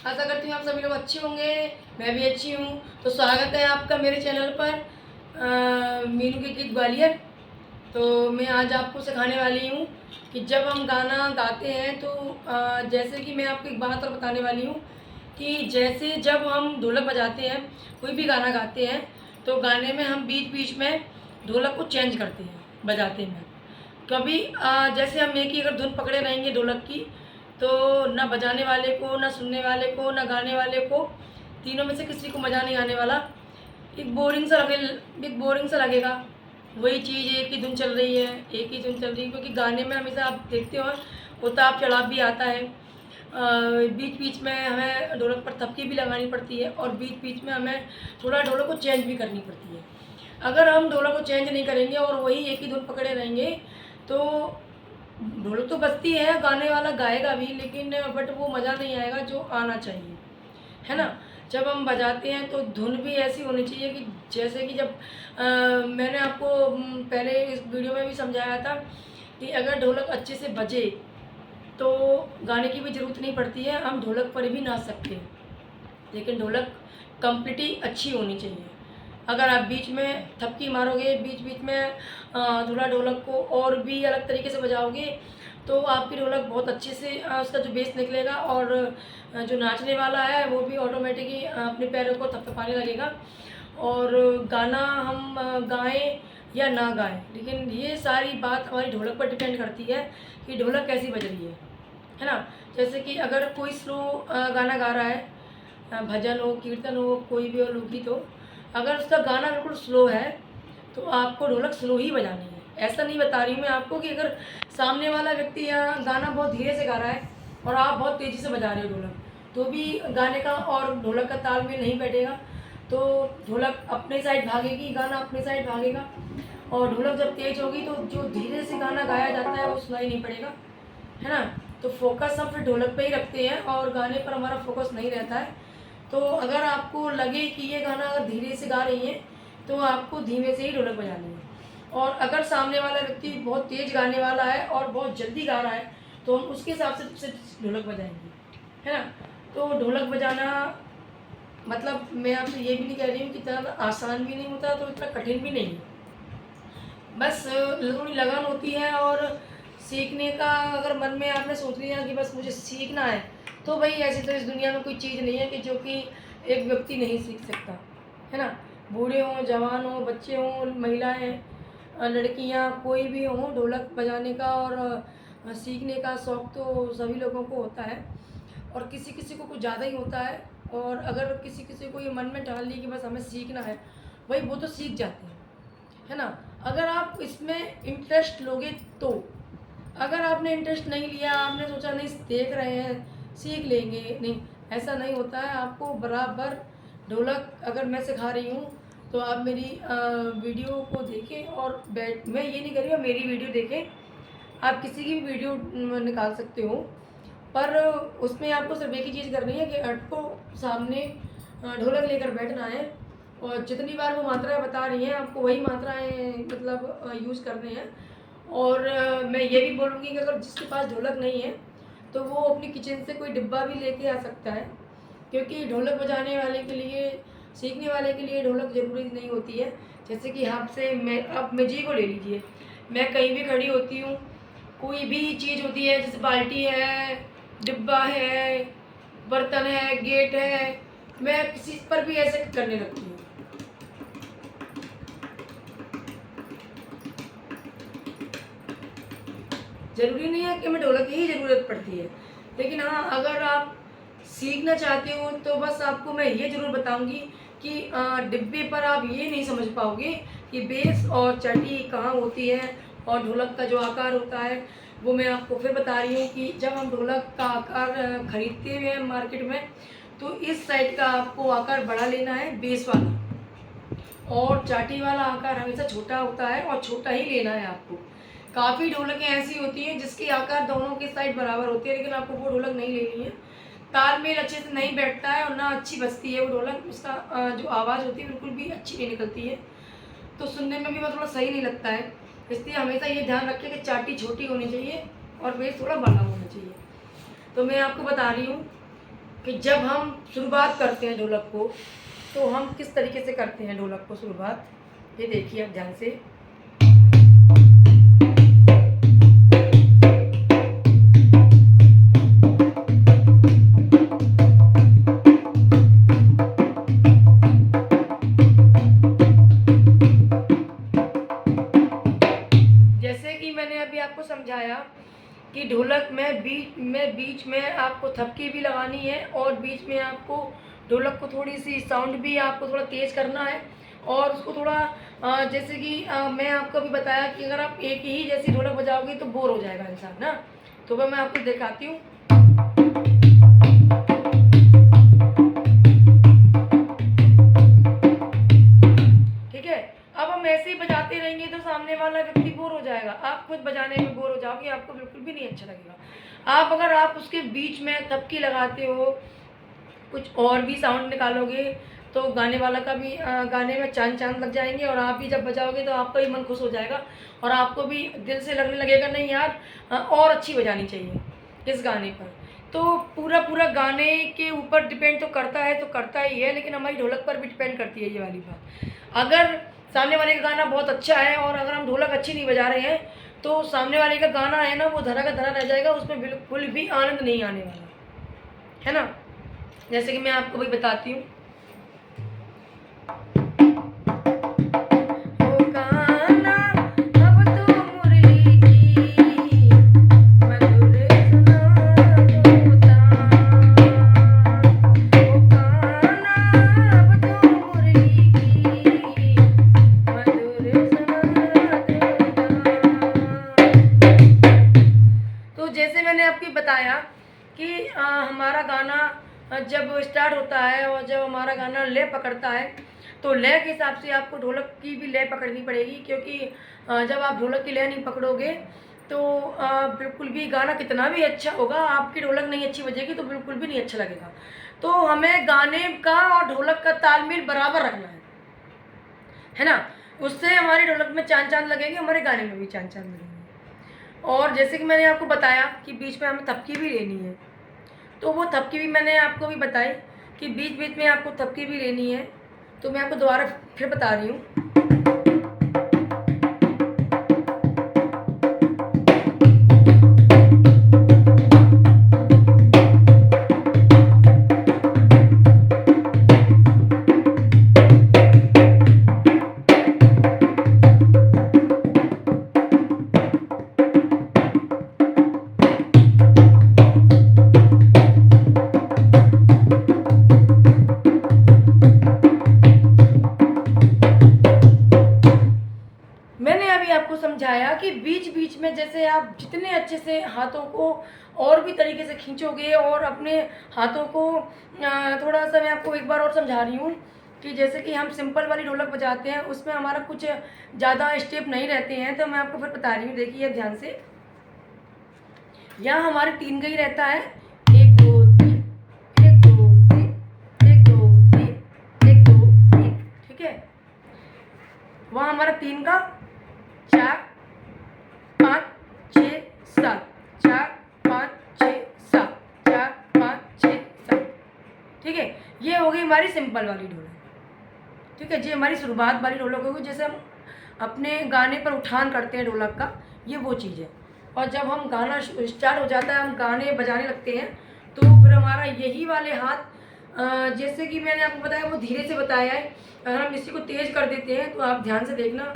आशा करती हूँ आप सभी लोग अच्छे होंगे, मैं भी अच्छी हूँ। तो स्वागत है आपका मेरे चैनल पर मीनू की गीत ग्वालियर। तो मैं आज आपको सिखाने वाली हूँ कि जब हम गाना गाते हैं तो जैसे कि मैं आपको एक बात और बताने वाली हूँ कि जैसे जब हम ढोलक बजाते हैं, कोई भी गाना गाते हैं, तो गाने में हम बीच बीच में ढोलक को चेंज करते हैं बजाते हैं। कभी जैसे हम एक ही अगर धुन पकड़े रहेंगे ढोलक की, तो ना बजाने वाले को, ना सुनने वाले को, ना गाने वाले को, तीनों में से किसी को मज़ा नहीं आने वाला। एक बोरिंग सा लगेगा। वही चीज़ एक ही धुन चल रही है, एक ही धुन चल रही है, क्योंकि गाने में हमेशा आप देखते हो उतार चढ़ाव भी आता है। बीच बीच में हमें ढोलक पर थपकी भी लगानी पड़ती है और बीच बीच में हमें थोड़ा ढोलक को चेंज भी करनी पड़ती है। अगर हम ढोलक को चेंज नहीं करेंगे और वही एक ही धुन पकड़े रहेंगे तो ढोलक तो बजती है, गाने वाला गाएगा भी, लेकिन बट वो मज़ा नहीं आएगा जो आना चाहिए, है ना। जब हम बजाते हैं तो धुन भी ऐसी होनी चाहिए कि जैसे कि जब मैंने आपको पहले इस वीडियो में भी समझाया था कि अगर ढोलक अच्छे से बजे तो गाने की भी ज़रूरत नहीं पड़ती है, हम ढोलक पर भी नाच सकते हैं, लेकिन ढोलक कंप्लीटली अच्छी होनी चाहिए। अगर आप बीच में थपकी मारोगे, बीच बीच में थोड़ा ढोलक को और भी अलग तरीके से बजाओगे, तो आपकी ढोलक बहुत अच्छे से उसका जो बेस निकलेगा और जो नाचने वाला है वो भी ऑटोमेटिक ही अपने पैरों को थपथपाने लगेगा। और गाना हम गाएँ या ना गाएँ, लेकिन ये सारी बात हमारी ढोलक पर डिपेंड करती है कि ढोलक कैसी बज रही है ना। जैसे कि अगर कोई स्लो गाना गा रहा है, भजन हो, कीर्तन हो, कोई भी हो, लोकगीत हो, अगर उसका गाना बिल्कुल स्लो है तो आपको ढोलक स्लो ही बजानी है। ऐसा नहीं बता रही हूँ मैं आपको कि अगर सामने वाला व्यक्ति या गाना बहुत धीरे से गा रहा है और आप बहुत तेज़ी से बजा रहे हो ढोलक, तो भी गाने का और ढोलक का तालमेल नहीं बैठेगा। तो ढोलक अपने साइड भागेगी, गाना अपने साइड भागेगा, और ढोलक जब तेज़ होगी तो जो धीरे से गाना गाया जाता है वो सुनाई नहीं पड़ेगा, है ना। तो फोकस हम फिर ढोलक पे ही रखते हैं और गाने पर हमारा फोकस नहीं रहता है। तो अगर आपको लगे कि ये गाना अगर धीरे से गा रही है तो आपको धीमे से ही ढोलक बजानी है, और अगर सामने वाला व्यक्ति बहुत तेज़ गाने वाला है और बहुत जल्दी गा रहा है तो हम उसके हिसाब से ढोलक बजाएंगे, है ना। तो ढोलक बजाना मतलब मैं आपसे ये भी नहीं कह रही हूँ कि इतना आसान भी नहीं होता, तो इतना कठिन भी नहीं है। बस थोड़ी लगन होती है, और सीखने का अगर मन में आपने सोच लिया कि बस मुझे सीखना है, तो भाई ऐसी तो इस दुनिया में कोई चीज़ नहीं है कि जो कि एक व्यक्ति नहीं सीख सकता, है ना। बूढ़े हों, जवान हों, बच्चे हों, महिलाएं, लड़कियां, कोई भी हो, ढोलक बजाने का और सीखने का शौक़ तो सभी लोगों को होता है, और किसी किसी को कुछ ज़्यादा ही होता है। और अगर किसी किसी को ये मन में ठान ली कि बस हमें सीखना है, भाई वो तो सीख जाते हैं, है ना। अगर आप इसमें इंटरेस्ट लोगे तो, अगर आपने इंटरेस्ट नहीं लिया, आपने सोचा नहीं देख रहे हैं सीख लेंगे, नहीं, ऐसा नहीं होता है। आपको बराबर ढोलक अगर मैं सिखा रही हूँ तो आप मेरी वीडियो को देखें, और मैं ये नहीं कर रही हूँ मेरी वीडियो देखें, आप किसी की भी वीडियो निकाल सकते हो, पर उसमें आपको सिर्फ एक ही चीज़ करनी है कि आपको सामने ढोलक लेकर बैठना है, और जितनी बार वो मात्राएँ बता रही हैं आपको वही मात्राएँ मतलब यूज़ करने हैं। और मैं ये भी बोलूँगी कि अगर जिसके पास ढोलक नहीं है तो वो अपनी किचन से कोई डिब्बा भी लेके आ सकता है, क्योंकि ढोलक बजाने वाले के लिए, सीखने वाले के लिए ढोलक ज़रूरी नहीं होती है। जैसे कि आपसे मैं, आप मुझे को ले लीजिए, मैं कहीं भी खड़ी होती हूँ, कोई भी चीज़ होती है, जैसे बाल्टी है, डिब्बा है, बर्तन है, गेट है, मैं किसी पर भी ऐसे करने लगती हूँ। ज़रूरी नहीं है कि हमें ढोलक की ही ज़रूरत पड़ती है, लेकिन हाँ, अगर आप सीखना चाहते हो तो बस आपको मैं ये ज़रूर बताऊँगी कि डिब्बे पर आप ये नहीं समझ पाओगे कि बेस और चटी कहाँ होती है, और ढोलक का जो आकार होता है वो मैं आपको फिर बता रही हूँ कि जब हम ढोलक का आकार खरीदते हुए हैं मार्केट में, तो इस साइड का आपको आकार बड़ा लेना है, बेस वाला, और चाटी वाला आकार हमेशा छोटा होता है और छोटा ही लेना है आपको। काफ़ी ढोलकें ऐसी होती हैं जिसके आकार दोनों के साइड बराबर होते हैं, लेकिन आपको वो ढोलक नहीं लेनी है। तालमेल अच्छे से नहीं बैठता है और ना अच्छी बजती है वो ढोलक, उसका जो आवाज़ होती है बिल्कुल भी अच्छी नहीं निकलती है, तो सुनने में भी वो थोड़ा सही नहीं लगता है। इसलिए हमेशा ये ध्यान रखें कि चाटी छोटी होनी चाहिए और बेस थोड़ा बड़ा होना चाहिए। तो मैं आपको बता रही हूँ कि जब हम शुरुआत करते हैं ढोलक को तो हम किस तरीके से करते हैं ढोलक को शुरुआत, ये देखिए आप ध्यान से। जैसे कि मैंने अभी आपको समझाया कि ढोलक में बीच में आपको थपकी भी लगानी है और बीच में आपको ढोलक को थोड़ी सी साउंड भी आपको थोड़ा तेज़ करना है और उसको थोड़ा जैसे कि मैं आपको अभी बताया कि अगर आप एक ही जैसी ढोलक बजाओगे तो बोर हो जाएगा इंसान ना। तो वह मैं आपको दिखाती हूँ। ठीक है, अब हम ऐसे ही बजाते रहेंगे तो सामने वाला व्यक्ति बोर हो जाएगा, आप खुद बजाने में बोर हो जाओगे, आपको बिल्कुल भी नहीं अच्छा लगेगा। अगर आप उसके बीच में थपकी लगाते हो, कुछ और भी साउंड निकालोगे तो गाने वाला का भी गाने में चांद लग जाएंगे और आप भी जब बजाओगे तो आपका भी मन खुश हो जाएगा और आपको भी दिल से लगने लगेगा नहीं यार और अच्छी बजानी चाहिए इस गाने पर। तो पूरा गाने के ऊपर डिपेंड तो करता ही है, लेकिन हमारी ढोलक पर भी डिपेंड करती है ये वाली बात। अगर सामने वाले का गाना बहुत अच्छा है और अगर हम ढोलक अच्छी नहीं बजा रहे हैं तो सामने वाले का गाना है ना वो धरा का धरा रह जाएगा, उसमें बिल्कुल भी आनंद नहीं आने वाला है ना। जैसे कि मैं आपको भी बताती हूँ। तो जैसे मैंने आपको बताया कि हमारा गाना जब स्टार्ट होता है और जब हमारा गाना लय पकड़ता है तो लय के हिसाब से आपको ढोलक की भी लय पकड़नी पड़ेगी, क्योंकि जब आप ढोलक की लय नहीं पकड़ोगे तो बिल्कुल भी गाना कितना भी अच्छा होगा, आपकी ढोलक नहीं अच्छी बजेगी तो बिल्कुल भी नहीं अच्छा लगेगा। तो हमें गाने का और ढोलक का तालमेल बराबर रखना है ना। उससे हमारी ढोलक में चांद लगेंगे, हमारे गाने में भी चांद लगेंगे। और जैसे कि मैंने आपको बताया कि बीच में हमें थपकी भी लेनी है, तो वो थपकी भी मैंने आपको भी बताई कि बीच में आपको थपकी भी लेनी है। तो मैं आपको दोबारा फिर बता रही हूँ। मैंने अभी आपको समझाया कि बीच में जैसे आप जितने अच्छे से हाथों को और भी तरीके से खींचोगे और अपने हाथों को थोड़ा सा मैं आपको एक बार और समझा रही हूँ कि जैसे कि हम सिंपल वाली ढोलक बजाते हैं उसमें हमारा कुछ ज़्यादा स्टेप नहीं रहते हैं, तो मैं आपको फिर बता रही हूँ। देखिए ध्यान से, यहाँ हमारे 3 गई रहता है, 1 2 3 1 2 3 1 2 3 1 2 3, ठीक है। वहाँ हमारा 3 का 4 5 6 7 4 5 6 7 4 5 6 7, ठीक है। ये हो गई हमारी सिंपल वाली ढोलक, ठीक है। ये हमारी शुरुआत वाली ढोलक होगी, जैसे हम अपने गाने पर उठान करते हैं ढोलक का, ये वो चीज़ है। और जब हम गाना स्टार्ट हो जाता है, हम गाने बजाने लगते हैं तो फिर हमारा यही वाले हाथ जैसे कि मैंने आपको बताया वो धीरे से बताया है, अगर हम इसी को तेज़ कर देते हैं तो आप ध्यान से देखना।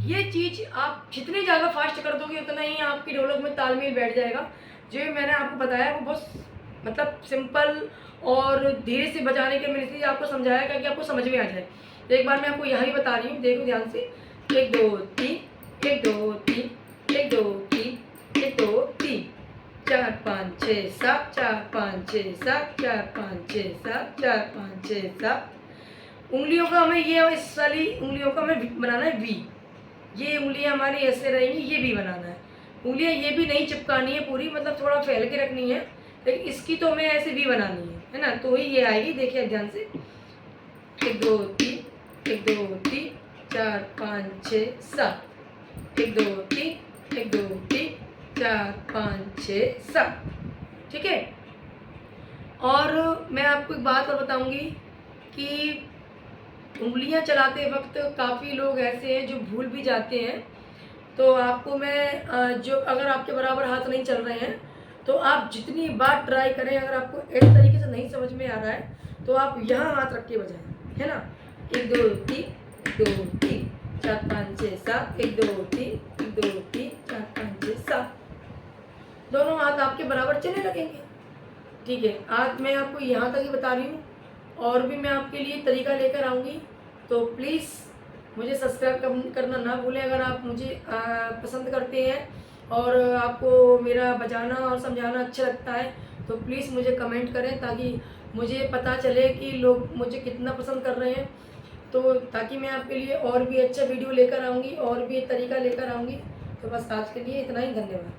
ये चीज़ आप जितनी ज़्यादा फास्ट कर दोगे उतना ही आपकी ढोलक में तालमेल बैठ जाएगा। जो मैंने आपको बताया वो बहुत मतलब सिंपल और धीरे से बजाने के मैंने इसलिए आपको समझाया कि आपको समझ में आ जाए। तो एक बार मैं आपको यहाँ ही बता रही हूँ, देखो ध्यान से। 1 2 3 1 2 3 1 2 3 1 2 3 4 5 6 7 4 5 6 7 4 5 6 7 4 5 6 7। उंगलियों का हमें ये इस वाली उंगलियों का हमें बनाना है वी। ये उंगलियां हमारी ऐसे रहेंगी, ये भी बनाना है। उंगलियां ये भी नहीं चिपकानी है पूरी, मतलब थोड़ा फैल के रखनी है, लेकिन इसकी तो हमें ऐसे भी बनानी है ना, तो ही ये आएगी। देखिए ध्यान से, 1 2 3 1 2 3 4 5 6 7 1 2 3 1 2 3 4 5 6 7। ठीक है। और मैं आपको एक बात और बताऊंगी कि उंगलियां चलाते वक्त काफ़ी लोग ऐसे हैं जो भूल भी जाते हैं। तो आपको मैं जो अगर आपके बराबर हाथ नहीं चल रहे हैं तो आप जितनी बार ट्राई करें, अगर आपको इस तरीके से नहीं समझ में आ रहा है तो आप यहाँ हाथ रख के बजाएं, है ना। 1 2 3 2 3 4 5 6 7 1 2 3 1 2 3 4 5 6 7, दोनों हाथ आपके बराबर चलने लगेंगे। ठीक है, आज मैं आपको यहाँ तक ही बता रही हूँ, और भी मैं आपके लिए तरीका लेकर आऊँगी। तो प्लीज़ मुझे सब्सक्राइब करना ना भूलें। अगर आप मुझे पसंद करते हैं और आपको मेरा बजाना और समझाना अच्छा लगता है तो प्लीज़ मुझे कमेंट करें, ताकि मुझे पता चले कि लोग मुझे कितना पसंद कर रहे हैं। तो ताकि मैं आपके लिए और भी अच्छा वीडियो लेकर आऊँगी और भी एक तरीका लेकर आऊँगी। तो बस आज के लिए इतना ही, धन्यवाद।